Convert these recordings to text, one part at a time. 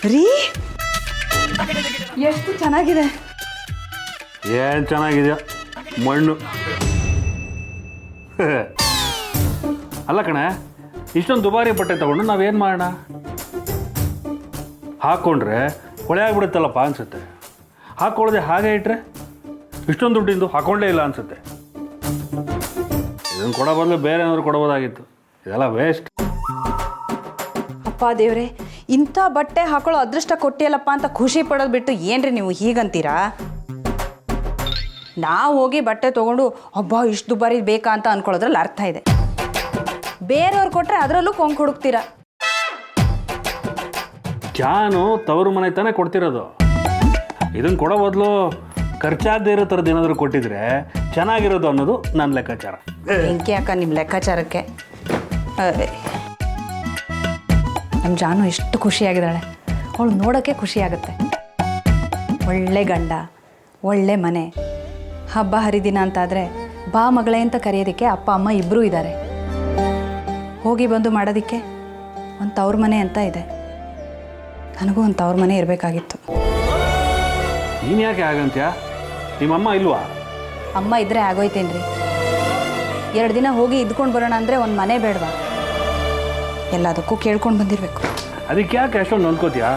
ರೀ ಎಷ್ಟು ಚೆನ್ನಾಗಿದೆ. ಏನು ಚೆನ್ನಾಗಿದೆಯಾ ಮಣ್ಣು. ಅಲ್ಲ ಕಣೆ, ಇಷ್ಟೊಂದು ದುಬಾರಿ ಬಟ್ಟೆ ತಗೊಂಡು ನಾವೇನು ಮಾಡೋಣ? ಹಾಕ್ಕೊಂಡ್ರೆ ಕೊಳೆ ಆಗಿಬಿಡುತ್ತಲ್ಲಪ್ಪ ಅನಿಸುತ್ತೆ. ಹಾಕ್ಕೊಳ್ಳದೆ ಹಾಗೆ ಇಟ್ಟರೆ ಇಷ್ಟೊಂದು ದುಡ್ಡಿಂದು ಹಾಕ್ಕೊಂಡೇ ಇಲ್ಲ ಅನಿಸುತ್ತೆ. ಇದನ್ನು ಕೊಡೋ ಬದಲು ಬೇರೆ ಏನಾದ್ರು ಕೊಡ್ಬೋದಾಗಿತ್ತು. ಇದೆಲ್ಲ ವೇಸ್ಟ್. ಅಪ್ಪ ದೇವ್ರೆ, ಇಂಥ ಬಟ್ಟೆ ಹಾಕೊಳ್ಳೋ ಅದೃಷ್ಟ ಕೊಟ್ಟಿಯಲ್ಲಪ್ಪ ಅಂತ ಖುಷಿ ಪಡೋದು ಬಿಟ್ಟು ಏನ್ರಿ ನೀವು ಹೀಗಂತೀರಾ? ನಾವು ಹೋಗಿ ಬಟ್ಟೆ ತೊಗೊಂಡು ಹಬ್ಬ ಇಷ್ಟು ದುಬಾರಿ ಬೇಕಾ ಅಂತ ಅಂದ್ಕೊಳ್ಳೋದ್ರಲ್ಲಿ ಅರ್ಥ ಇದೆ. ಬೇರೆಯವ್ರು ಕೊಟ್ಟರೆ ಅದರಲ್ಲೂ ಕೊಂಕು ಹುಡುಕ್ತೀರಾ. ಜಾನು ತವರು ಮನೆ ತಾನೇ ಕೊಡ್ತಿರೋದು. ಇದನ್ನು ಕೊಡೋ ಬದಲು ಖರ್ಚಾಗದೇ ಇರೋ ಥರದ್ದು ಏನಾದರೂ ಕೊಟ್ಟಿದ್ರೆ ಚೆನ್ನಾಗಿರೋದು ಅನ್ನೋದು ನನ್ನ ಲೆಕ್ಕಾಚಾರ. ಬೆಂಕಿ ಅಕ್ಕ ನಿಮ್ಮ ಲೆಕ್ಕಾಚಾರಕ್ಕೆ. ನಮ್ಮ ಜಾನು ಎಷ್ಟು ಖುಷಿಯಾಗಿದ್ದಾಳೆ. ಅವಳು ನೋಡೋಕ್ಕೆ ಖುಷಿಯಾಗುತ್ತೆ. ಒಳ್ಳೆ ಗಂಡ, ಒಳ್ಳೆ ಮನೆ, ಹಬ್ಬ ಹರಿದಿನ ಅಂತಾದರೆ ಬಾ ಮಗಳೇ ಅಂತ ಕರೆಯೋದಕ್ಕೆ ಅಪ್ಪ ಅಮ್ಮ ಇಬ್ಬರೂ ಇದ್ದಾರೆ. ಹೋಗಿ ಬಂದು ಮಾಡೋದಕ್ಕೆ ಒಂದು ತವ್ರ ಮನೆ ಅಂತ ಇದೆ. ನನಗೂ ಒಂದು ತವ್ರ ಮನೆ ಇರಬೇಕಾಗಿತ್ತು. ನೀನು ಯಾಕೆ ಹಾಗಂತ್ಯ? ನಿಮ್ಮಮ್ಮ ಇಲ್ವಾ? ಅಮ್ಮ ಇದ್ದರೆ ಆಗೋಯ್ತೇನ್ರಿ. 2 ದಿನ ಹೋಗಿ ಇದ್ಕೊಂಡು ಬರೋಣ ಅಂದರೆ ಒಂದು ಮನೆ ಬೇಡವಾ? ಎಲ್ಲದಕ್ಕೂ ಕೇಳ್ಕೊಂಡು ಬಂದಿರಬೇಕು. ಅದಕ್ಕೆ ಯಾಕೆ ಅಷ್ಟೊಂದು ಅಂದ್ಕೋತೀಯಾ?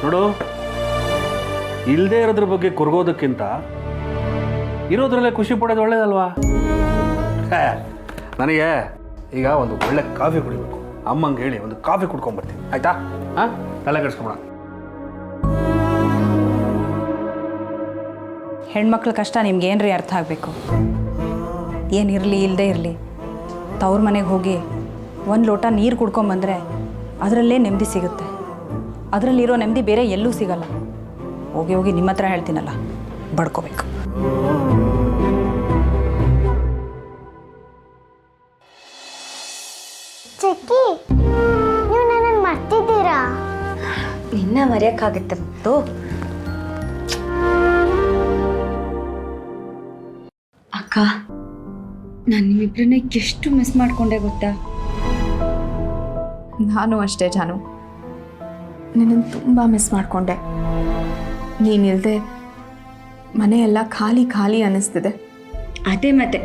ನೋಡು, ಇಲ್ಲದೆ ಇರೋದ್ರ ಬಗ್ಗೆ ಕೊರಗೋದಕ್ಕಿಂತ ಇರೋದ್ರಲ್ಲೇ ಖುಷಿ ಪಡೋದು ಒಳ್ಳೇದಲ್ವಾ? ನನಗೆ ಈಗ ಒಂದು ಒಳ್ಳೆ ಕಾಫಿ ಕುಡಿಬೇಕು. ಅಮ್ಮಂಗೆ ಹೇಳಿ ಒಂದು ಕಾಫಿ ಕುಡ್ಕೊಂಬರ್ತೀನಿ, ಆಯಿತಾ? ಹಾಂ, ತಲೆ ಕೆಡಿಸ್ಕೊಂಬೇಡ. ಹೆಣ್ಮಕ್ಳ ಕಷ್ಟ ನಿಮ್ಗೇನ್ರಿ ಅರ್ಥ ಆಗಬೇಕು? ಏನಿರಲಿ ಇಲ್ಲದೆ ಇರಲಿ, ತವ್ರ ಮನೆಗೆ ಹೋಗಿ ಒಂದು ಲೋಟ ನೀರು ಕುಡ್ಕೊಂಬಂದರೆ ಅದರಲ್ಲೇ ನೆಮ್ಮದಿ ಸಿಗುತ್ತೆ. ಅದರಲ್ಲಿರೋ ನೆಮ್ಮದಿ ಬೇರೆ ಎಲ್ಲೂ ಸಿಗಲ್ಲ. ಹೋಗಿ ಹೋಗಿ ನಿಮ್ಮ ಹತ್ರ ಹೇಳ್ತೀನಲ್ಲ, ಬಡ್ಕೋಬೇಕು. ಚಕ್ಕಿ, ನೀವು ನನ್ನನ್ನು ಮರ್ತಿದ್ದೀರಾ? ನಿನ್ನ ಮರೆಯೋಕ್ಕಾಗುತ್ತೆ ಮುತ್ತು. ಅಕ್ಕ, ನಾನು ನಿಮ್ಮಿಬ್ಬರನ್ನ ಎಷ್ಟು ಮಿಸ್ ಮಾಡ್ಕೊಂಡೆ ಗೊತ್ತಾ? ನಾನು ಅಷ್ಟೇ ಜಾನು, ನಿನ್ನನ್ನು ತುಂಬ ಮಿಸ್ ಮಾಡಿಕೊಂಡೆ. ನೀನಿಲ್ಲದೆ ಮನೆಯೆಲ್ಲ ಖಾಲಿ ಖಾಲಿ ಅನ್ನಿಸ್ತಿದೆ. ಅದೇ ಮತ್ತೆ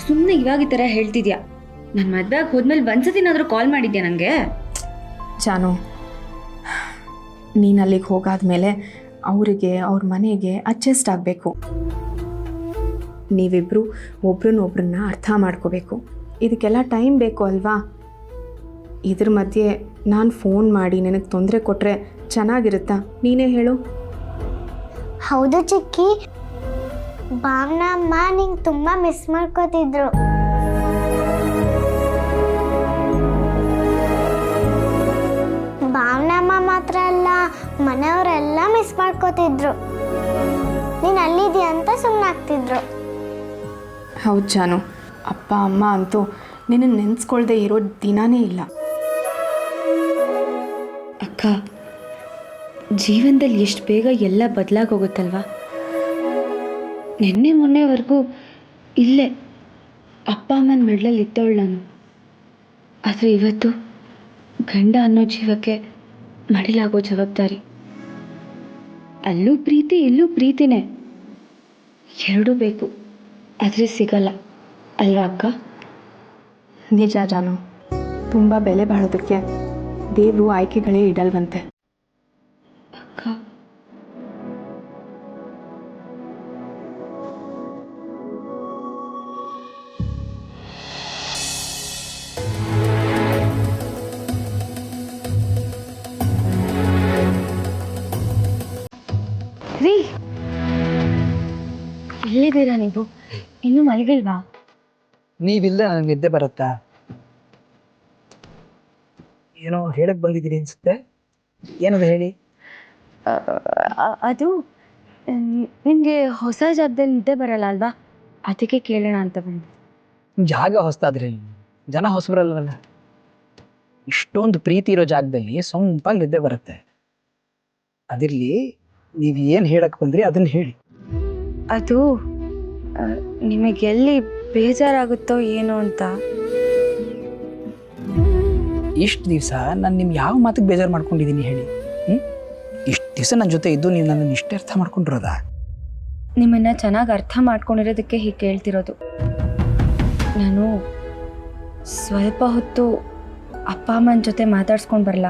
ಸುಮ್ಮನೆ ಇವಾಗ ಈ ಥರ ಹೇಳ್ತಿದ್ಯಾ? ನನ್ನ ಮದುವೆಗೆ ಹೋದ್ಮೇಲೆ ಒಂದ್ಸತಿನಾದರೂ ಕಾಲ್ ಮಾಡಿದ್ಯಾ ನನಗೆ? ಜಾನು, ನೀನು ಅಲ್ಲಿಗೆ ಹೋಗಾದ್ಮೇಲೆ ಅವರಿಗೆ ಅವ್ರ ಮನೆಗೆ ಅಡ್ಜಸ್ಟ್ ಆಗಬೇಕು. ನೀವಿಬ್ಬರು ಒಬ್ರನ್ನೊಬ್ರನ್ನ ಅರ್ಥ ಮಾಡ್ಕೋಬೇಕು. ಇದಕ್ಕೆಲ್ಲ ಟೈಮ್ ಬೇಕು ಅಲ್ವಾ? ಇದ್ರ ಮಧ್ಯೆ ನಾನು ಫೋನ್ ಮಾಡಿ ನಿನಗೆ ತೊಂದರೆ ಕೊಟ್ಟರೆ ಚೆನ್ನಾಗಿರುತ್ತಾ? ನೀನೇ ಹೇಳು. ಹೌದು ಚಿಕ್ಕಿ, ಭಾವನಾ ಅಮ್ಮ ನಿಂಗೆ ತುಂಬ ಮಿಸ್ ಮಾಡ್ಕೋತಿದ್ರು. ಭಾವನಾ ಅಮ್ಮ ಮಾತ್ರ ಅಲ್ಲ, ಮನೆಯವರೆಲ್ಲ ಮಿಸ್ ಮಾಡ್ಕೋತಿದ್ರು. ನೀನು ಅಲ್ಲಿದ್ದೀಯ ಅಂತ ಸುಮ್ಮನಾಗ್ತಿದ್ರು. ಹೌದು ಜಾನು, ಅಪ್ಪ ಅಮ್ಮ ಅಂತೂ ನಿನ್ನ ನೆನೆಸ್ಕೊಳ್ದೆ ಇರೋ ದಿನಾನೇ ಇಲ್ಲ. ಅಕ್ಕ, ಜೀವನದಲ್ಲಿ ಎಷ್ಟು ಬೇಗ ಎಲ್ಲ ಬದಲಾಗೋಗುತ್ತಲ್ವಾ? ನಿನ್ನೆ ಮೊನ್ನೆವರೆಗೂ ಇಲ್ಲೇ ಅಪ್ಪ ಅಮ್ಮನ ಮಿಡ್ಲಲ್ಲಿ ಇದ್ದವಳು ನಾನು. ಆದರೆ ಇವತ್ತು ಗಂಡ ಅನ್ನೋ ಜೀವಕ್ಕೆ ಮಡಿಲಾಗೋ ಜವಾಬ್ದಾರಿ. ಅಲ್ಲೂ ಪ್ರೀತಿ, ಇಲ್ಲೂ ಪ್ರೀತಿನೇ, ಎರಡೂ ಬೇಕು. ಆದರೆ ಸಿಗಲ್ಲ ಅಲ್ವಾ ಅಕ್ಕ? ನಿಜ ಜಾನು, ತುಂಬ ಬೆಲೆ ಬಾಳೋದಕ್ಕೆ ದೇವರು ಆಯ್ಕೆಗಳೇ ಇಡಲ್ವಂತೆ. ಅಕ್ಕ, ರೀ, ಎಲ್ಲಿದ್ದೀರಾ ನೀವು? ಇನ್ನೂ ಮಲಗಿಲ್ವಾ? ನೀವಿಲ್ಲ ನನಗೆ ನಿದ್ದೆ ಬರುತ್ತಾ? ಏನೋ ಹೇಳಕ್ ಬಂದಿದ್ದೀರಿ ಅನ್ಸುತ್ತೆ. ಏನದು ಹೇಳಿ. ಅದು ನಿಮಗೆ ಹೊಸ ಜಾಗದಲ್ಲಿ ನಿದ್ದೆ ಬರಲ್ಲ ಅಲ್ವಾ? ಅದಕ್ಕೆ ಕೇಳೋಣ ಅಂತ ಬಂದೆ. ಜಾಗ ಹೊಸ್ತಾದ್ರೆ ಜನ ಹೊಸಬರಲ್ವಲ್ಲ. ಇಷ್ಟೊಂದು ಪ್ರೀತಿ ಇರೋ ಜಾಗದಲ್ಲಿ ಸೊಂಪಾಗಿ ನಿದ್ದೆ ಬರುತ್ತೆ. ಅದಿರ್ಲಿ, ನೀವು ಏನು ಹೇಳಕ್ ಬಂದ್ರಿ ಅದನ್ನ ಹೇಳಿ. ಅದು ನಿಮಗೆಲ್ಲಿ ಬೇಜಾರಾಗುತ್ತೋ ಏನೋ ಅಂತ. ಇಷ್ಟು ದಿವಸ ನಾನು ನಿಮ್ಮ ಯಾವ ಮಾತಿಗೆ ಬೇಜಾರು ಮಾಡ್ಕೊಂಡಿದ್ದೀನಿ ಹೇಳಿ? ಇಷ್ಟು ದಿವಸ ನನ್ನ ಜೊತೆ ಇದ್ದು ನೀವು ನನ್ನನ್ನು ಇಷ್ಟೇ ಅರ್ಥ ಮಾಡ್ಕೊಂಡಿರೋದಾ? ನಿಮ್ಮನ್ನ ಚೆನ್ನಾಗಿ ಅರ್ಥ ಮಾಡ್ಕೊಂಡಿರೋದಕ್ಕೆ ಹೀಗೆ ಕೇಳ್ತಿರೋದು. ನಾನು ಸ್ವಲ್ಪ ಹೊತ್ತು ಅಪ್ಪ ಅಮ್ಮನ ಜೊತೆ ಮಾತಾಡ್ಸ್ಕೊಂಡು ಬರಲ್ಲ?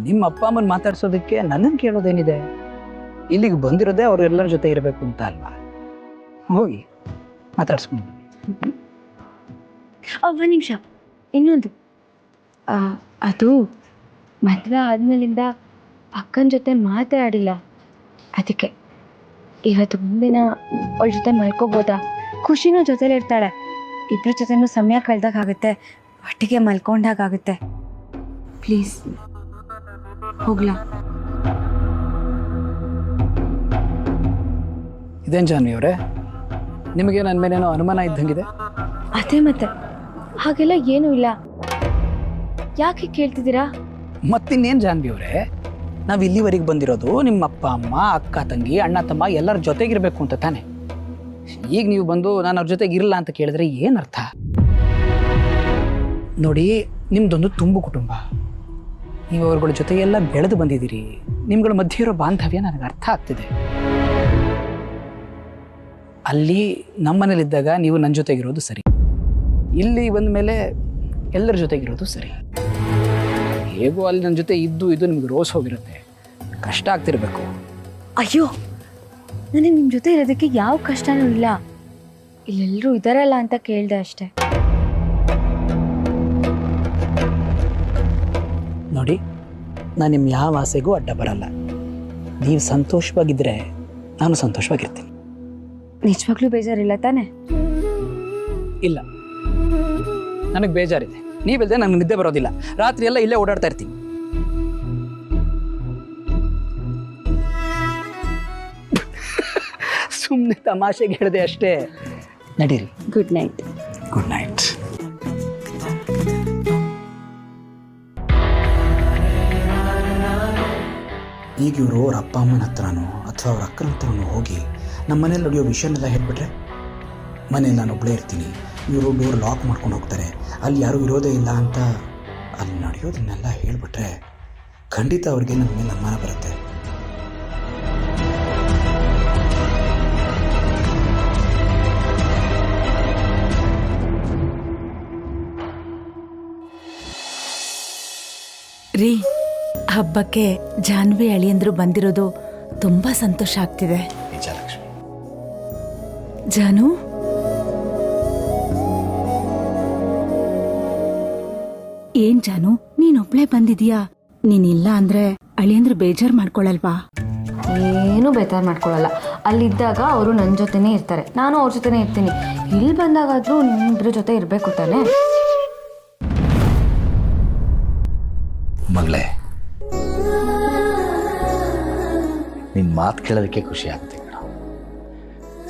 ನಿಮ್ಮ ಅಪ್ಪ ಅಮ್ಮನ ಮಾತಾಡ್ಸೋದಕ್ಕೆ ನನ್ನನ್ನು ಕೇಳೋದೇನಿದೆ? ಇಲ್ಲಿಗೆ ಬಂದಿರೋದೇ ಅವರೆಲ್ಲರ ಜೊತೆ ಇರಬೇಕು ಅಂತ ಅಲ್ವಾ? ಹೋಗಿ ಮಾತಾಡ್ಸ್ಕೊಂಡು ಬನ್ನಿ. ಒಂದು ನಿಮಿಷ, ಇನ್ನೊಂದು ಅದು ಮದುವೆ ಆದಮೇಲಿಂದ ಅಕ್ಕನ ಜೊತೆ ಮಾತೇ ಆಡಿಲ್ಲ. ಅದಕ್ಕೆ ಇವತ್ತು ಮುಂದಿನ ಅವಳ ಜೊತೆ ಮಲ್ಕೋಬೋದಾ? ಖುಷಿನೂ ಜೊತೆಲಿ ಇರ್ತಾಳೆ, ಇಬ್ಬರ ಜೊತೆನೂ ಸಮಯ ಕಳೆದಾಗುತ್ತೆ, ಒಟ್ಟಿಗೆ ಮಲ್ಕೊಂಡಾಗುತ್ತೆ. ಪ್ಲೀಸ್ ಹೋಗ್ಲಾ? ಇದೇನು ಜಾನ್ವಿ ಅವರೇ, ನಿಮಗೆ ನನ್ನ ಮೇಲೇನೋ ಅನುಮಾನ ಇದ್ದಂಗಿದೆ? ಅದೇ ಮತ್ತೆ, ಹಾಗೆಲ್ಲ ಏನೂ ಇಲ್ಲ. ಯಾಕೆ ಕೇಳ್ತಿದ್ದೀರಾ? ಮತ್ತಿನ್ನೇನು ಜಾನ್ವಿ ಅವರೇ, ನಾವು ಇಲ್ಲಿವರೆಗೆ ಬಂದಿರೋದು ನಿಮ್ಮ ಅಪ್ಪ ಅಮ್ಮ, ಅಕ್ಕ ತಂಗಿ, ಅಣ್ಣ ತಮ್ಮ ಎಲ್ಲರ ಜೊತೆಗಿರಬೇಕು ಅಂತ ತಾನೆ. ಈಗ ನೀವು ಬಂದು ನಾನು ಅವ್ರ ಜೊತೆಗೆ ಇರಲ್ಲ ಅಂತ ಕೇಳಿದ್ರೆ ಏನರ್ಥ? ನೋಡಿ, ನಿಮ್ದೊಂದು ತುಂಬು ಕುಟುಂಬ, ನೀವು ಅವ್ರಗಳ ಜೊತೆ ಎಲ್ಲ ಬೆಳೆದು ಬಂದಿದ್ದೀರಿ. ನಿಮ್ಗಳ ಮಧ್ಯೆ ಇರೋ ಬಾಂಧವ್ಯ ನನಗೆ ಅರ್ಥ ಆಗ್ತಿದೆ. ಅಲ್ಲಿ ನಮ್ಮನೇಲಿದ್ದಾಗ ನೀವು ನನ್ನ ಜೊತೆಗಿರೋದು ಸರಿ, ಇಲ್ಲಿ ಬಂದ ಮೇಲೆ ಎಲ್ಲರ ಜೊತೆಗಿರೋದು ಸರಿ. ಹೇಗೋ ಅಲ್ಲಿ ನನ್ನ ಜೊತೆ ಇದ್ದು ನಿಮ್ಗೆ ರೋಸ್ ಹೋಗಿರುತ್ತೆ, ಕಷ್ಟ ಆಗ್ತಿರ್ಬೇಕು. ಅಯ್ಯೋ, ನನಗೆ ನಿಮ್ಮ ಜೊತೆ ಇರೋದಕ್ಕೆ ಯಾವ ಕಷ್ಟನೂ ಇಲ್ಲ. ಇಲ್ಲೆಲ್ಲರೂ ಇದ್ದಾರಲ್ಲ ಅಂತ ಕೇಳಿದೆ ಅಷ್ಟೆ. ನೋಡಿ, ನಾನು ನಿಮ್ಮ ಯಾವ ಆಸೆಗೂ ಅಡ್ಡ ಬರಲ್ಲ. ನೀವು ಸಂತೋಷವಾಗಿದ್ದರೆ ನಾನು ಸಂತೋಷವಾಗಿರ್ತೀನಿ. ನಿಜವಾಗ್ಲೂ ಬೇಜಾರಿಲ್ಲ ತಾನೆ? ಇಲ್ಲ, ನನಗೆ ಬೇಜಾರಿದೆ. ನೀವಿಲ್ಲದೆ ನನಗೆ ನಿದ್ದೆ ಬರೋದಿಲ್ಲ. ರಾತ್ರಿ ಎಲ್ಲ ಇಲ್ಲೇ ಓಡಾಡ್ತಾ ಇರ್ತೀನಿ. ಸುಮ್ಮನೆ ತಮಾಷೆಗೆ ಹೇಳಿದೆ ಅಷ್ಟೇ. ನಡೀರಿ. Good night. Good night. ಈಗ ಇವರು ಅವ್ರ ಅಪ್ಪ ಅಮ್ಮನ ಹತ್ರನೋ ಅಥವಾ ಅವ್ರ ಅಕ್ಕನ ಹತ್ರನೋ ಹೋಗಿ ನಮ್ಮ ಮನೇಲಿ ನಡೆಯೋ ವಿಷಯನೆಲ್ಲ ಹೇಳ್ಬಿಟ್ರೆ, ಮನೇಲಿ ನಾನು ಒಬ್ಬಳೇ ಇರ್ತೀನಿ, ಇವರು ಡೋರ್ ಲಾಕ್ ಮಾಡ್ಕೊಂಡು ಹೋಗ್ತಾರೆ, ಅಲ್ಲಿ ಯಾರೂ ಇರೋದೇ ಇಲ್ಲ ಅಂತ ಅಲ್ಲಿ ನಡೆಯೋದನ್ನೆಲ್ಲ ಹೇಳಿಬಿಟ್ರೆ ಖಂಡಿತ ಅವ್ರಿಗೆ ನನ್ನ ಮೇಲೆ ಅನುಮಾನ ಬರುತ್ತೆ. ರೀ, ಹಬ್ಬಕ್ಕೆ ಜಾನ್ವಿ ಅಳಿಯಂದ್ರು ಬಂದಿರೋದು ತುಂಬಾ ಸಂತೋಷ ಆಗ್ತಿದೆ. ನಿಜ ಲಕ್ಷ್ಮಿ. ಜಾನು, ಏನ್ ಜಾನು, ನೀನೊಬ್ಳೇ ಬಂದಿದೀಯಾ? ನೀನಿಲ್ಲ ಅಂದ್ರೆ ಅಳಿಯಂದ್ರು ಬೇಜಾರ್ ಮಾಡ್ಕೊಳಲ್ವಾ? ಏನು ಬೇಜಾರು ಮಾಡ್ಕೊಳ್ಳಲ್ಲ. ಅಲ್ಲಿದ್ದಾಗ ಅವರು ನನ್ನ ಜೊತೆನೇ ಇರ್ತಾರೆ, ನಾನು ಅವ್ರ ಜೊತೆನೇ ಇರ್ತೀನಿ. ಇಲ್ಲಿ ಬಂದಾಗಾದ್ರೂ ನಿಮ್ಮಿಬ್ಬರ ಜೊತೆ ಇರಬೇಕು ತಾನೆ? ಮಗಳೇ, ನಿನ್ನ ಮಾತು ಕೇಳೋದಕ್ಕೆ ಖುಷಿ ಆಗ್ತದೆ ಕಣ.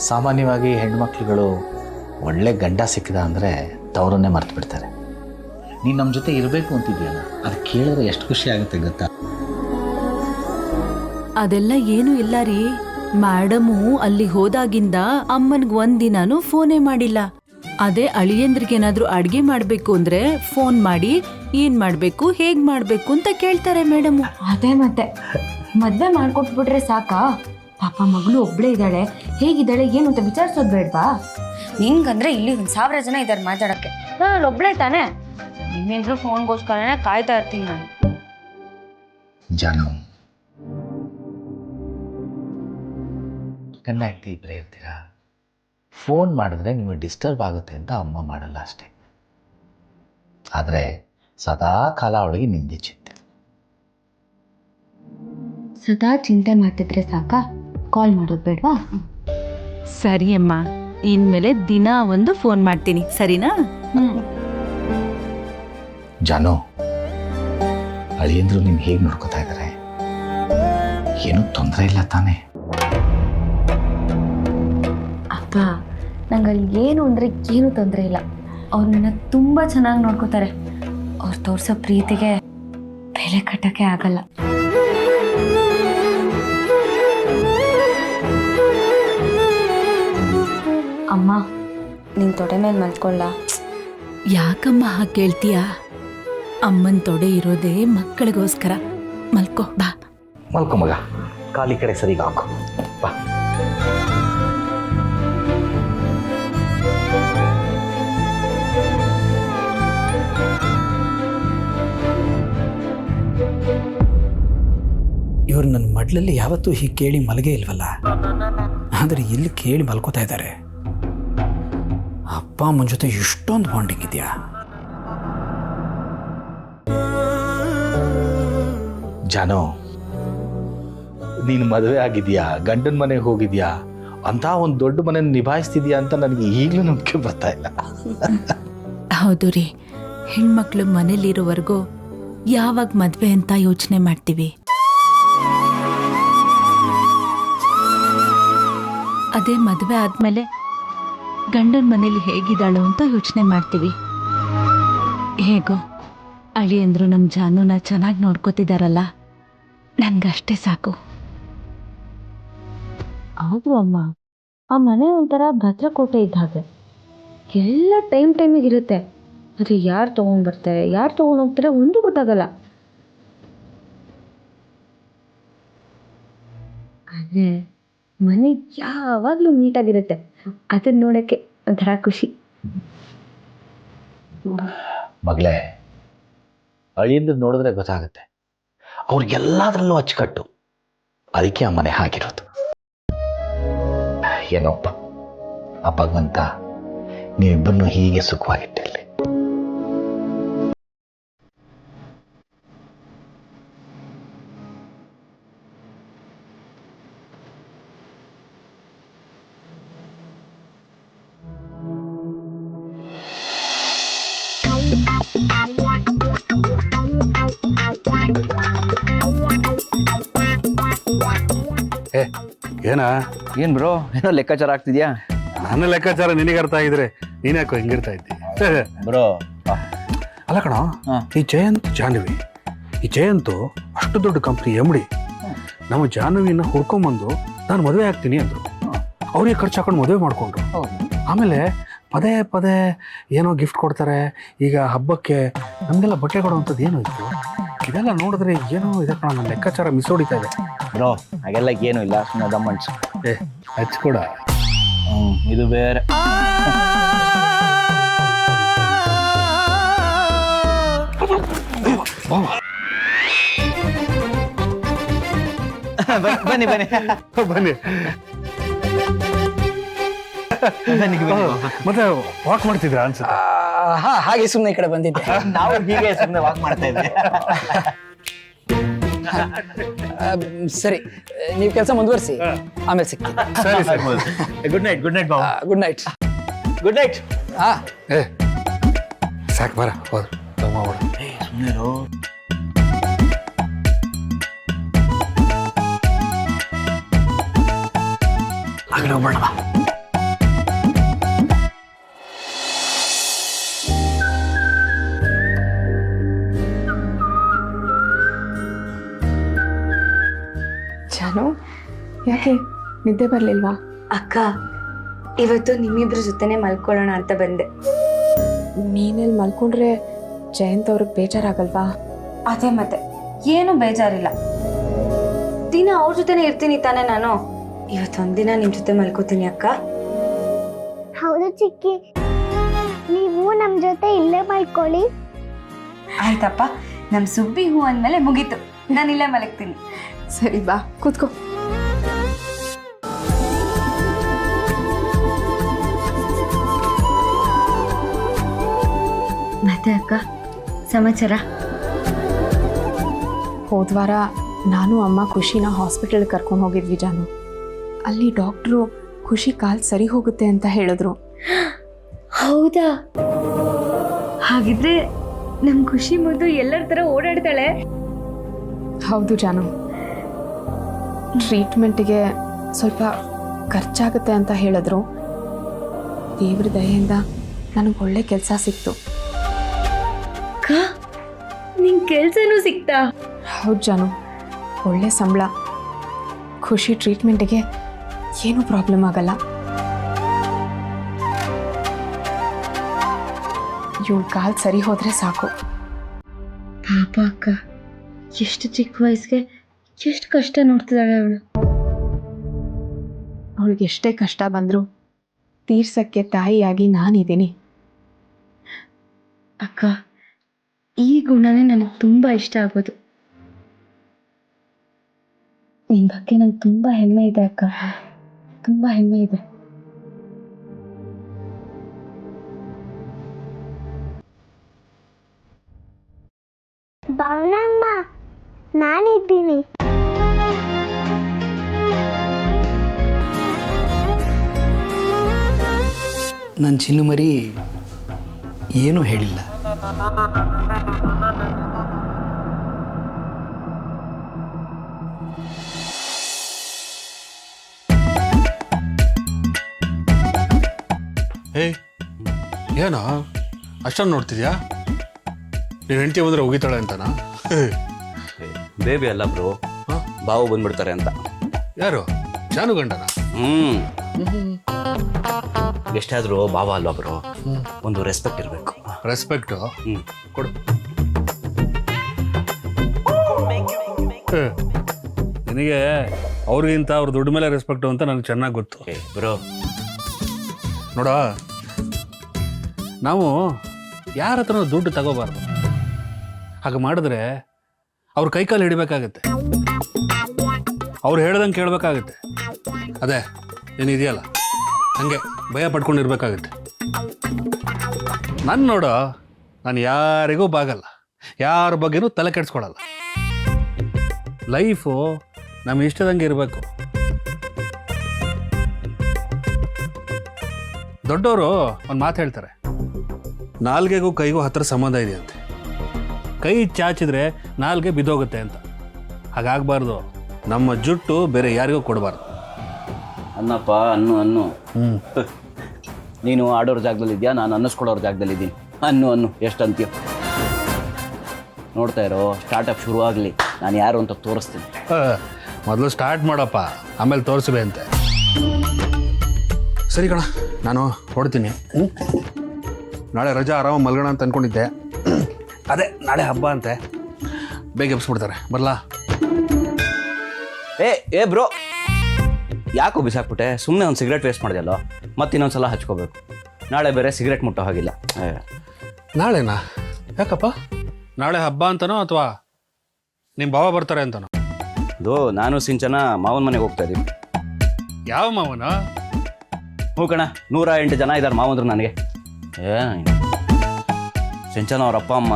ಸಾಮಾನ್ಯವಾಗಿ ಹೆಣ್ಮಕ್ಳುಗಳು ಒಳ್ಳೆ ಗಂಡ ಸಿಕ್ಕಿದ ಅಂದರೆ ತವರನ್ನೇ ಮರ್ತು ಬಿಡ್ತಾರೆ. ನೀನು ನಮ್ಮ ಜೊತೆ ಇರಬೇಕು ಅಂತಿದ್ಯಲ್ಲ, ಅದು ಕೇಳಿದ್ರೆ ಎಷ್ಟು ಖುಷಿ ಆಗುತ್ತೆ ಗೊತ್ತಾ? ಅದೆಲ್ಲ ಏನೂ ಇಲ್ಲ ರೀ. ಮೇಡಮು ಅಲ್ಲಿ ಹೋದಾಗಿಂದ ಅಮ್ಮನ್ಗೆ ಒಂದಿನಾನು ಫೋನೇ ಮಾಡಿಲ್ಲ. ಅದೇ ಅಳಿಯಂದ್ರಿಗೇನಾದ್ರೂ ಅಡ್ಗೆ ಮಾಡ್ಬೇಕು ಅಂದ್ರೆ ಫೋನ್ ಮಾಡಿ ಏನ್ ಮಾಡ್ಬೇಕು, ಹೇಗ್ ಮಾಡ್ಬೇಕು ಅಂತ ಕೇಳ್ತಾರೆ ಮೇಡಮು. ಅದೇ ಮತ್ತೆ, ಮದ್ವೆ ಮಾಡ್ಕೊಟ್ಬಿಟ್ರೆ ಸಾಕಾ? ಪಾಪ ಮಗಳು ಒಬ್ಳೇ ಇದ್ದಾಳೆ, ಹೇಗಿದ್ದಾಳೆ ಏನು ಅಂತ ವಿಚಾರಿಸೋದು ಬೇಡ್ವಾ? ನಿನ್ಗಂದ್ರೆ ಇಲ್ಲಿ 1000 ಜನ ಇದ್ದಾರೆ ಮಾತಾಡಕ್ಕೆ, ನಾನು ಒಬ್ಳೇ ತಾನೆ. ನಿಮ್ಮೇಂದ್ರೂ ಫೋನ್ಗೋಸ್ಕರನೇ ಕಾಯ್ತಾ ಇರ್ತೀನಿ ನಾನು. ಜಾನು, ಗಂಡ ಹೆಂಡತಿ ಇಬ್ಬರೇ ಇರ್ತೀರಾ. ಫೋನ್ ಮಾಡಿದ್ರೆ ನಿಮಗೆ ಡಿಸ್ಟರ್ಬ್ ಆಗುತ್ತೆ ಅಂತ ಅಮ್ಮ ಮಾಡಲ್ಲ ಅಷ್ಟೇ. ಆದರೆ ಸದಾ ಕಾಲ ಅವಳಿಗೆ ನಿಂದೆ ಚಿಂತೆ. ಸದಾ ಚಿಂತೆ ಮಾಡ್ತಿದ್ರೆ ಸಾಕಾ? ಕಾಲ್ ಮಾಡೋದು ಬೇಡವಾ? ಸರಿ ಅಮ್ಮ, ಇನ್ಮೇಲೆ ದಿನ ಒಂದು ಫೋನ್ ಮಾಡ್ತೀನಿ, ಸರಿನಾ? ಜಾನು, ಅಳಿಯಂದ್ರು ನಿಮ್ಗೆ ಹೇಗೆ ನೋಡ್ಕೋತಾ ಇದ್ದಾರೆ? ಏನೂ ತೊಂದರೆ ಇಲ್ಲ ತಾನೇ? ಅಪ್ಪ, ನಂಗಲ್ಲಿ ಏನು ಅಂದರೆ ಏನೂ ತೊಂದರೆ ಇಲ್ಲ. ಅವ್ರು ನನ್ನ ತುಂಬ ಚೆನ್ನಾಗಿ ನೋಡ್ಕೋತಾರೆ. ಅವ್ರು ತೋರಿಸೋ ಪ್ರೀತಿಗೆ ಬೆಲೆ ಕಟ್ಟೋಕ್ಕೆ ಆಗಲ್ಲ. ಅಮ್ಮ, ನಿನ್ನ ತೊಡೆ ಮೇಲೆ ಮಲ್ಕೊಳ್ಳ? ಯಾಕಮ್ಮ ಹಾಗೆ ಕೇಳ್ತೀಯಾ? ಅಮ್ಮನ ತೊಡೆ ಇರೋದೇ ಮಕ್ಕಳಿಗೋಸ್ಕರ. ಮಲ್ಕೋ ಬಾ. ಮಲ್ಕೊ ಮಗ, ಕಾಲಿ ಕಡೆ ಸರಿಗೆ ಹಾಕು ಬಾ. ಇವ್ರು ನನ್ನ ಮಡ್ಲಲ್ಲಿ ಯಾವತ್ತೂ ಹೀಗೆ ಕೇಳಿ ಮಲಗೇ ಇಲ್ವಲ್ಲ, ಆದರೆ ಇಲ್ಲಿ ಕೇಳಿ ಮಲ್ಕೋತಾ ಇದ್ದಾರೆ. ಅಪ್ಪ ಅಮ್ಮನ ಜೊತೆ ಇಷ್ಟೊಂದು ಬಾಂಡಿಂಗ್ ಇದೆಯಾ? ಜಾನು, ನೀನು ಮದುವೆ ಆಗಿದ್ಯಾ, ಗಂಡನ ಮನೆಗೆ ಹೋಗಿದ್ಯಾ, ಅಂತ ಒಂದು ದೊಡ್ಡ ಮನೆ ನಿಭಾಯಿಸ್ತಿದ್ಯಾ ಅಂತ ನನಗೆ ಈಗಲೂ ನಂಬಿಕೆ ಬರ್ತಾ ಇಲ್ಲ. ಹೌದು ರೀ, ಹೆಣ್ಮಕ್ಳು ಮನೇಲಿರೋವರೆಗೂ ಯಾವಾಗ ಮದ್ವೆ ಅಂತ ಯೋಚನೆ ಮಾಡ್ತೀವಿ. ಅದೇ ಮದುವೆ ಆದ್ಮೇಲೆ ಗಂಡನ ಮನೇಲಿ ಹೇಗಿದ್ದಾಳು ಅಂತ ಯೋಚನೆ ಮಾಡ್ತೀವಿ. ಹೇಗೋ ಅಳಿಯಂದ್ರು ನಮ್ಮ ಜಾನುನ ಚೆನ್ನಾಗಿ ನೋಡ್ಕೋತಿದಾರಲ್ಲ, ನನ್ಗಷ್ಟೇ ಸಾಕು. ಹೌದು ಅಮ್ಮ, ಆ ಮನೆ ಒಂಥರ ಭದ್ರಕೋಟೆ ಇದ್ದ ಹಾಗೆ. ಎಲ್ಲ ಟೈಮಿಗೆ ಇರುತ್ತೆ. ಆದರೆ ಯಾರು ತೊಗೊಂಡು ಬರ್ತಾರೆ, ಯಾರು ತೊಗೊಂಡು ಹೋಗ್ತಾರೆ ಒಂದು ಗೊತ್ತಾಗಲ್ಲ. ಆದರೆ ಮನೆ ಯಾವಾಗಲೂ ನೀಟಾಗಿರುತ್ತೆ. ಅದನ್ನ ನೋಡೋಕ್ಕೆ ಒಂಥರ ಖುಷಿ. ಮಗಳೇ, ಅಳಿಯಿಂದ ನೋಡಿದ್ರೆ ಗೊತ್ತಾಗುತ್ತೆ, ಅವ್ರಿಗೆಲ್ಲದರಲ್ಲೂ ಅಚ್ಚುಕಟ್ಟು. ಅದಕ್ಕೆ ಆ ಮನೆ ಹಾಕಿರೋದು. ಏನೋಪ್ಪ, ಆ ಭಗವಂತ ನೀವಿಬ್ಬರನ್ನು ಹೀಗೆ ಸುಖವಾಗಿಟ್ಟಿರಲಿ. ಏನಾ? ಏನ್ ಬ್ರೋ, ಏನೋ ಲೆಕ್ಕಾಚಾರ ಆಗ್ತಿದ್ಯಾ? ನನ್ನ ಲೆಕ್ಕಾಚಾರ ನಿನಗೆ ಅರ್ಥ ಆಗಿದ್ರೆ ನೀನ್ಯಾಕೋ ಹಿಂಗಿರ್ತಾ ಇದ್ದಿ? ಬ್ರೋ ಅಲ್ಲ ಕಣ, ಈ ಜಯಂತ್ ಜಾಹ್ನವಿ, ಈ ಜಯಂತು ಅಷ್ಟು ದೊಡ್ಡ ಕಂಪ್ನಿ MD. ನಮ್ಮ ಜಾಹ್ನವಿನ ಹುಡ್ಕೊಂಬಂದು ನಾನು ಮದುವೆ ಆಗ್ತೀನಿ ಅಂದ್ರು. ಅವ್ರಿಗೆ ಖರ್ಚು ಹಾಕೊಂಡು ಮದುವೆ ಮಾಡ್ಕೊಂಡ್ರು. ಆಮೇಲೆ ಪದೇ ಪದೇ ಏನೋ ಗಿಫ್ಟ್ ಕೊಡ್ತಾರೆ. ಈಗ ಹಬ್ಬಕ್ಕೆ ನಮಗೆಲ್ಲ ಬಟ್ಟೆ ಕೊಡುವಂಥದ್ದು ಏನೋ ಇತ್ತು. ಇದೆಲ್ಲ ನೋಡಿದ್ರೆ ಏನೋ ಇದೆ ಕಣ, ನನ್ನ ಲೆಕ್ಕಾಚಾರ ಮಿಸ್ ಹೊಡಿತಾ ಇದೆ. ಬ್ರೋ ಹಾಗೆಲ್ಲ ಏನೂ ಇಲ್ಲ, ಸುಮ್ಮನೆ ದಮ್ಮಣ್ಸ್. ಹಚ್ಕೊಡ. ಇದು ಬೇರೆ. ಬನ್ನಿ ಬನ್ನಿ ಬನ್ನಿ. ಮತ್ತೆ ವಾಕ್ ಮಾಡ್ತಿದ್ರ ಅನ್ಸುತ್ತೆ? ಹಾಗೆ ಸುಮ್ಮನೆ ಈ ಕಡೆ ಬಂದಿದ್ದೆ. ನಾವು ಹೀಗೆ ಸುಮ್ಮನೆ ವಾಕ್ ಮಾಡ್ತಾ ಇದ್ವಿ. ಸರಿ, ನೀವು ಕೆಲಸ ಮುಂದುವರಿಸಿ, ಆಮೇಲೆ ಸಿಗ್ತೀನಿ. ಸರಿ ಸರಿ. Good night. Good night Babu. Good night. Good night. ಸಾಕು ಬರ ಹೋದ್ರು. ಸುಮ್ಮನೆ ಆಗಲೇ ಹೋಗೋಣ. ಜಾನು, ಯಾಕೆ ನಿದ್ದೆ ಬರಲಿಲ್ವಾ? ಅಕ್ಕ, ಇವತ್ತು ನಿಮ್ಮಿಬ್ರ ಜೊತೆನೆ ಮಲ್ಕೊಳ್ಳೋಣ ಅಂತ ಬಂದೆ. ನೀನೆಲ್ಲಿ ಮಲ್ಕೊಂಡ್ರೆ ಜಯಂತ್ ಅವ್ರಿಗೆ ಬೇಜಾರಾಗಲ್ವಾ? ಅದೇ ಮತ್ತೆ, ಏನು ಬೇಜಾರಿಲ್ಲ. ದಿನ ಅವ್ರ ಜೊತೆನೆ ಇರ್ತೀನಿ ತಾನೇ ನಾನು. ಇವತ್ತೊಂದಿನ ನಿಮ್ ಜೊತೆ ಮಲ್ಕೋತೀನಿ ಅಕ್ಕ. ಹೌದು ಚಿಕ್ಕಿ, ನೀವು ನಮ್ಮ ಜೊತೆ ಇಲ್ಲೇ ಮಲ್ಕೊಳ್ಳಿ. ಆಯ್ತಪ್ಪ, ನಮ್ ಸುಬ್ಬಿ ಹೂ ಅಂದ್ಮೇಲೆ ಮುಗೀತು, ನಾನು ಇಲ್ಲೇ ಮಲಗ್ತೀನಿ. ಸರಿ ಬಾ, ಕೂತ್ಕೋ. ಮತ್ತೆ ಅಕ್ಕ, ಸಮಾಚಾರ? ಹೋದ್ವಾರ ನಾನು ಅಮ್ಮ ಖುಷಿನ ಹಾಸ್ಪಿಟಲ್ ಕರ್ಕೊಂಡು ಹೋಗಿದ್ವಿ ಜಾನು. ಅಲ್ಲಿ ಡಾಕ್ಟ್ರು ಖುಷಿ ಕಾಲು ಸರಿ ಹೋಗುತ್ತೆ ಅಂತ ಹೇಳಿದ್ರು. ಹೌದಾ? ಹಾಗಿದ್ರೆ ನಮ್ ಖುಷಿ ಮುದ್ದು ಎಲ್ಲರ ತರ ಓಡಾಡ್ತಾಳೆ. ಹೌದು ಜಾನು, ಟ್ರೀಟ್ಮೆಂಟಿಗೆ ಸ್ವಲ್ಪ ಖರ್ಚಾಗುತ್ತೆ ಅಂತ ಹೇಳಿದ್ರು. ದೇವ್ರ ದಯೆಯಿಂದ ನನಗೆ ಒಳ್ಳೆ ಕೆಲಸ ಸಿಕ್ತು. ನಿಂಗೆ ಕೆಲ್ಸನೂ ಸಿಕ್ತಾ? ಹೌದು ಜಾನು, ಒಳ್ಳೆ ಸಂಬಳ. ಖುಷಿ ಟ್ರೀಟ್ಮೆಂಟಿಗೆ ಏನೂ ಪ್ರಾಬ್ಲಮ್ ಆಗಲ್ಲ. ಇವಳು ಕಾಲು ಸರಿ ಹೋದರೆ ಸಾಕು. ಪಾಪ ಅಕ್ಕ, ಎಷ್ಟು ಚಿಕ್ಕ ವಯಸ್ಸಿಗೆ ಎಷ್ಟು ಕಷ್ಟ ನೋಡ್ತಿದ್ದಾಳೆ ಅವಳು. ಅವಳಿಗೆ ಎಷ್ಟೇ ಕಷ್ಟ ಬಂದರೂ ತೀರ್ಸಕ್ಕೆ ತಾಯಿಯಾಗಿ ನಾನಿದ್ದೀನಿ. ಅಕ್ಕ, ಈ ಗುಣನೇ ನನಗೆ ತುಂಬ ಇಷ್ಟ ಆಗೋದು. ನಿನ್ನ ಬಗ್ಗೆ ನಂಗೆ ತುಂಬ ಹೆಮ್ಮೆ ಇದೆ ಅಕ್ಕ, ತುಂಬ ಹೆಮ್ಮೆ ಇದೆ. ಭವನಮ್ಮ, ನಾನಿದ್ದೀನಿ. ನನ್ನ ಚಿನ್ನು ಮರಿ ಏನೂ ಹೇಳಿಲ್ಲ. ಏಯ್ ಏನೋ ಅಷ್ಟೊಂದು ನೋಡ್ತಿದ್ಯಾ? ನೀನು ಹೆಂಡತಿ ಬಂದರೆ ಹೋಗಿತಾಳೆ ಅಂತನಾ? ಬೇಬಿ ಅಲ್ಲ ಬ್ರೋ, ಬಾವು ಬಂದ್ಬಿಡ್ತಾರೆ ಅಂತ. ಯಾರು? ಜಾನು ಗಂಡನ? ಎಷ್ಟಾದರೂ ಬಾವ ಅಲ್ವಾ ಬ್ರೋ, ಒಂದು ರೆಸ್ಪೆಕ್ಟ್ ಇರಬೇಕು. ರೆಸ್ಪೆಕ್ಟು ಕೊಡು. ನಿನಗೆ ಅವ್ರಿಗಿಂತ ಅವ್ರ ದುಡ್ಡು ಮೇಲೆ ರೆಸ್ಪೆಕ್ಟು ಅಂತ ನನಗೆ ಚೆನ್ನಾಗಿ ಗೊತ್ತು ಬ್ರೋ. ನೋಡ, ನಾವು ಯಾರ ಹತ್ರ ದುಡ್ಡು ತಗೋಬಾರ್ದು. ಹಾಗೆ ಮಾಡಿದ್ರೆ ಅವ್ರ ಕೈಕಾಲು ಹಿಡಿಬೇಕಾಗತ್ತೆ, ಅವ್ರು ಹೇಳ್ದಂಗೆ ಕೇಳಬೇಕಾಗತ್ತೆ. ಅದೇ ಏನಿದೆಯಲ್ಲ ಹಂಗೆ ಭಯ ಪಡ್ಕೊಂಡಿರ್ಬೇಕಾಗತ್ತೆ. ನಾನು ನೋಡೋ, ನಾನು ಯಾರಿಗೂ ಬಾಗಲ್ಲ, ಯಾರ ಬಗ್ಗೆನೂ ತಲೆ ಕೆಡಿಸ್ಕೊಳಲ್ಲ. ಲೈಫು ನಮ್ಮ ಇಷ್ಟದಂಗೆ ಇರಬೇಕು. ದೊಡ್ಡವರು ಒಂದು ಮಾತು ಹೇಳ್ತಾರೆ, ನಾಲ್ಗೆಗೂ ಕೈಗೂ ಹತ್ತಿರ ಸಂಬಂಧ ಇದೆ ಅಂತೆ. ಕೈ ಚಾಚಿದ್ರೆ ನಾಲ್ಗೆ ಬಿದ್ದೋಗುತ್ತೆ ಅಂತ. ಹಾಗಾಗಬಾರ್ದು. ನಮ್ಮ ಜುಟ್ಟು ಬೇರೆ ಯಾರಿಗೂ ಕೊಡಬಾರ್ದು. ಅನ್ನಪ್ಪ, ಅನ್ನು. ನೀನು ಆಡೋರ ಜಾಗದಲ್ಲಿ ಇದೆಯಾ, ನಾನು ಅನ್ನಿಸ್ಕೊಡೋರ ಜಾಗದಲ್ಲಿದ್ದೀನಿ. ಅನ್ನು ಎಷ್ಟು ಅಂತೀಯ? ನೋಡ್ತಾ ಇರೋ, ಸ್ಟಾರ್ಟಪ್ ಶುರುವಾಗಲಿ, ನಾನು ಯಾರು ಅಂತ ತೋರಿಸ್ತೀನಿ. ಮೊದಲು ಸ್ಟಾರ್ಟ್ ಮಾಡಪ್ಪ, ಆಮೇಲೆ ತೋರಿಸ್ಬೇ ಅಂತೆ. ಸರಿ ಕಣ, ನಾನು ಹೊಡ್ತೀನಿ. ನಾಳೆ ರಜಾ ಆರಾಮಾಗಿ ಮಲ್ಗೋಣ ಅಂತ ಅಂದ್ಕೊಂಡಿದ್ದೆ. ನಾಳೆ ಹಬ್ಬ ಅಂತೆ, ಬೇಗ ಎಬ್ಸ್ಬಿಡ್ತಾರೆ. ಬರಲಾ? ಏ ಬ್ರೋ, ಯಾಕೋ ಬಿಸಾಕ್ಬಿಟ್ಟೆ? ಸುಮ್ಮನೆ ಒಂದು ಸಿಗರೇಟ್ ವೇಸ್ಟ್ ಮಾಡಿದೆಯಲ್ಲೋ, ಮತ್ತೆ ಇನ್ನೊಂದ್ಸಲ ಹಚ್ಕೋಬೇಕು. ನಾಳೆ ಬೇರೆ ಸಿಗರೇಟ್ ಮುಟ್ಟೋ ಹಾಗಿಲ್ಲ. ನಾಳೆನಾ? ಯಾಕಪ್ಪ? ನಾಳೆ ಹಬ್ಬ ಅಂತನೋ ಅಥವಾ ನಿಮ್ಮ ಭಾವ ಬರ್ತಾರೆ ಅಂತನೋ? ಅದು ನಾನು ಸಿಂಚನ ಮಾವನ ಮನೆಗೆ ಹೋಗ್ತಾ ಇದ್ದೀವಿ. ಯಾವ ಮಾವನ? ಹ್ಞೂ ಕಣ, 108 ಜನ ಇದ್ದಾರೆ ಮಾವಂದ್ರು ನನಗೆ. ಸಿಂಚನ ಅವ್ರ ಅಪ್ಪ ಅಮ್ಮ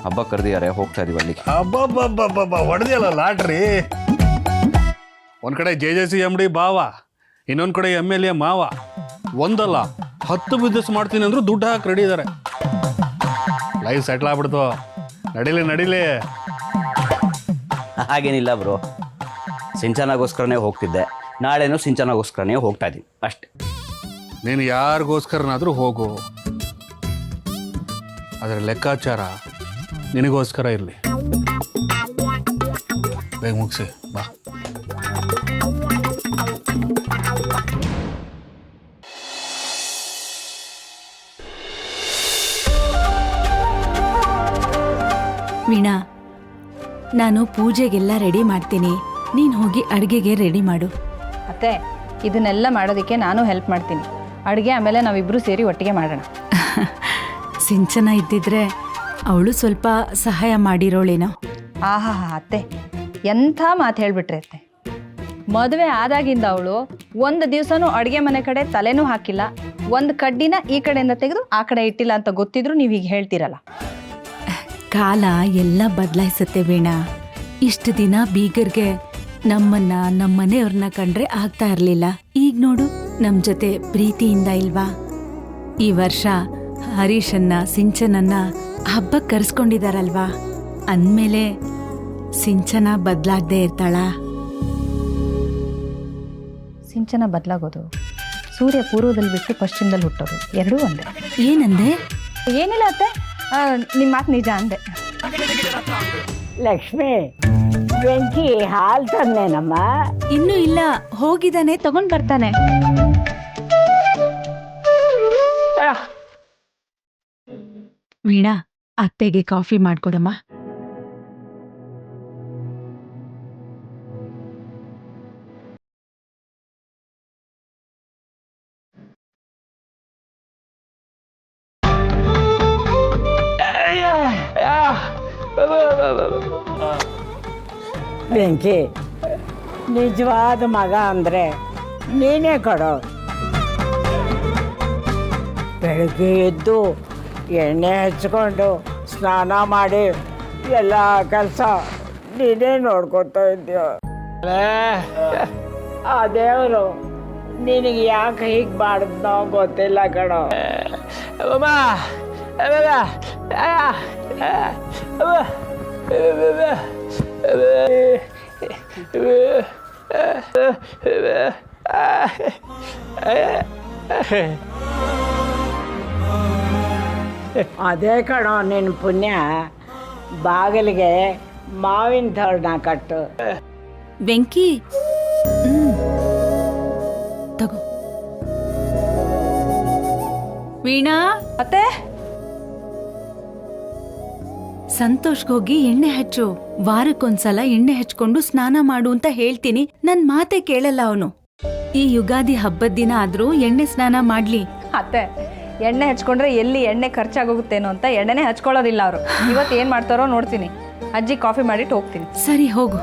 ಹಬ್ಬ ಕರೆದಿದ್ದಾರೆ, ಹೋಗ್ತಾ ಇದೀವಿ ಅಲ್ಲಿಗೆ. ಹಬ್ಬ ಹೊಡೆದಿಯಲ್ಲ ಲಾಟ್ರಿ. ಒಂದು ಕಡೆ JJC MD ಭಾವ, ಇನ್ನೊಂದು ಕಡೆ MLA ಮಾವ. ಒಂದಲ್ಲ 10 ಬಿಸ್ನೆಸ್ ಮಾಡ್ತೀನಿ ಅಂದ್ರು ದುಡ್ಡು ಹಾಕಿ ರೆಡಿ ಇದ್ದಾರೆ. ಲೈಫ್ ಸೆಟ್ಲ್ ಆಗ್ಬಿಡ್ತು. ನಡೀಲಿ. ಹಾಗೇನಿಲ್ಲ ಬ್ರೋ, ಸಿಂಚನಾಗೋಸ್ಕರನೇ ಹೋಗ್ತಿದ್ದೆ. ನಾಳೆನೂ ಸಿಂಚನಾಗೋಸ್ಕರನೇ ಹೋಗ್ತಾ ಇದ್ದೀನಿ ಅಷ್ಟೇ. ನೀನು ಯಾರಿಗೋಸ್ಕರನಾದರೂ ಹೋಗು, ಅದರ ಲೆಕ್ಕಾಚಾರ ನಿನಗೋಸ್ಕರ ಇರಲಿ. ಬೇಗ ಮುಗಿಸಿ ಬಾ. ವೀಣಾ, ನಾನು ಪೂಜೆಗೆಲ್ಲ ರೆಡಿ ಮಾಡ್ತೀನಿ, ನೀನು ಹೋಗಿ ಅಡುಗೆಗೆ ರೆಡಿ ಮಾಡು. ಅತ್ತೆ, ಇದನ್ನೆಲ್ಲ ಮಾಡೋದಕ್ಕೆ ನಾನು ಹೆಲ್ಪ್ ಮಾಡ್ತೀನಿ. ಅಡುಗೆ ಆಮೇಲೆ ನಾವಿಬ್ಬರು ಸೇರಿ ಒಟ್ಟಿಗೆ ಮಾಡೋಣ. ಸಿಂಚನ ಇದ್ದಿದ್ರೆ ಅವಳು ಸ್ವಲ್ಪ ಸಹಾಯ ಮಾಡಿರೋಳೇನೋ. ಆಹಾ ಅತ್ತೆ, ಎಂಥ ಮಾತು ಹೇಳಿಬಿಟ್ರೆ ಅತ್ತೆ. ಮದುವೆ ಆದಾಗಿಂದ ಅವಳು ಒಂದು ದಿವಸನೂ ಅಡುಗೆ ಮನೆ ಕಡೆ ತಲೆನೂ ಹಾಕಿಲ್ಲ, ಒಂದು ಕಡ್ಡಿನ ಈ ಕಡೆಯಿಂದ ತೆಗೆದು ಆ ಕಡೆ ಇಟ್ಟಿಲ್ಲ ಅಂತ ಗೊತ್ತಿದ್ರು ನೀವು ಹೀಗೆ ಹೇಳ್ತೀರಲ್ಲ. ಕಾಲ ಎಲ್ಲ ಬದಲಾಯಿಸುತ್ತೆ ವೀಣಾ. ಇಷ್ಟು ದಿನ ಬೀಗರ್ಗೆ ನಮ್ಮನ್ನ ನಮ್ಮ ಮನೆಯವ್ರನ್ನ ಕಂಡ್ರೆ ಆಗ್ತಾ ಇರಲಿಲ್ಲ. ಈಗ ನೋಡು, ನಮ್ಮ ಜೊತೆ ಪ್ರೀತಿಯಿಂದ ಇಲ್ವಾ? ಈ ವರ್ಷ ಹರೀಶನ್ನ ಸಿಂಚನನ್ನ ಹಬ್ಬಕ್ಕೆ ಕರೆಸ್ಕೊಂಡಿದಾರಲ್ವಾ, ಅಂದಮೇಲೆ ಸಿಂಚನ ಬದಲಾಗದೆ ಇರ್ತಾಳ? ಸಿಂಚನ ಬದಲಾಗೋದು, ಸೂರ್ಯ ಪೂರ್ವದಲ್ಲಿ ಬಿಟ್ಟು ಪಶ್ಚಿಮದಲ್ಲಿ ಹುಟ್ಟೋದು ಎರಡೂ ಒಂದೇ. ಏನಂದೆ? ಏನಿಲ್ಲ ಅತ್ತೆ, ನಿಮ್ಮ ಮಾತು ನಿಜ ಅಂದೆ. ಲಕ್ಷ್ಮಿ, ಬೆಂಕಿ ಹಾಲು ತಂದೇನಮ್ಮ? ಇನ್ನೂ ಇಲ್ಲ, ಹೋಗಿದ್ದಾನೆ, ತಗೊಂಡ್ ಬರ್ತಾನೆ. ವೀಣಾ, ಅತ್ತೆಗೆ ಕಾಫಿ ಮಾಡ್ಕೊಡಮ್ಮ. ಬೆಂಕಿ ನಿಜವಾದ ಮಗ ಅಂದರೆ ನೀನೇ ಕೊಡೋ. ಬೆಳಗ್ಗೆ ಎದ್ದು ಎಣ್ಣೆ ಹಚ್ಕೊಂಡು ಸ್ನಾನ ಮಾಡಿ ಎಲ್ಲ ಕೆಲಸ ನೀನೇ ನೋಡ್ಕೊತಾ ಇದ್ದೀಯ. ಆ ದೇವರು ನಿನಗೆ ಯಾಕೆ ಹೀಗೆ ಮಾಡಿದ್ನೋ ಗೊತ್ತಿಲ್ಲ ಕಣೋ. ಅದೇ ಕಣೋ ನಿನ್ನ ಪುಣ್ಯ. ಬಾಗಿಲಿಗೆ ಮಾವಿನ ತೋರಣ ಕಟ್ಟು. ವೆಂಕಿ ತಗೋ. ವೀಣಾ, ಮತ್ತೆ ಸಂತೋಷ್ಗೋಗಿ ಎಣ್ಣೆ ಹಚ್ಚು. ವಾರಕ್ಕೊಂದ್ಸಲ ಎಣ್ಣೆ ಹಚ್ಕೊಂಡು ಸ್ನಾನ ಮಾಡು ಅಂತ ಹೇಳ್ತೀನಿ. ನನ್ ಮಾತೆ ಕೇಳಲ್ಲ ಅವನು. ಈ ಯುಗಾದಿ ಹಬ್ಬದ ದಿನ ಆದ್ರೂ ಎಣ್ಣೆ ಸ್ನಾನ ಮಾಡ್ಲಿ. ಅತ್ತೆ, ಎಣ್ಣೆ ಹಚ್ಕೊಂಡ್ರೆ ಎಲ್ಲಿ ಎಣ್ಣೆ ಖರ್ಚಾಗೋಗುತ್ತೇನೋ ಅಂತ ಎಣ್ಣೆನೇ ಹಚ್ಕೊಳ್ಳೋದಿಲ್ಲ ಅವರು. ಇವತ್ತು ಏನು ಮಾಡ್ತಾರೋ ನೋಡ್ತೀನಿ. ಅಜ್ಜಿ ಕಾಫಿ ಮಾಡಿಟ್ಟು ಹೋಗ್ತೀನಿ. ಸರಿ ಹೋಗು.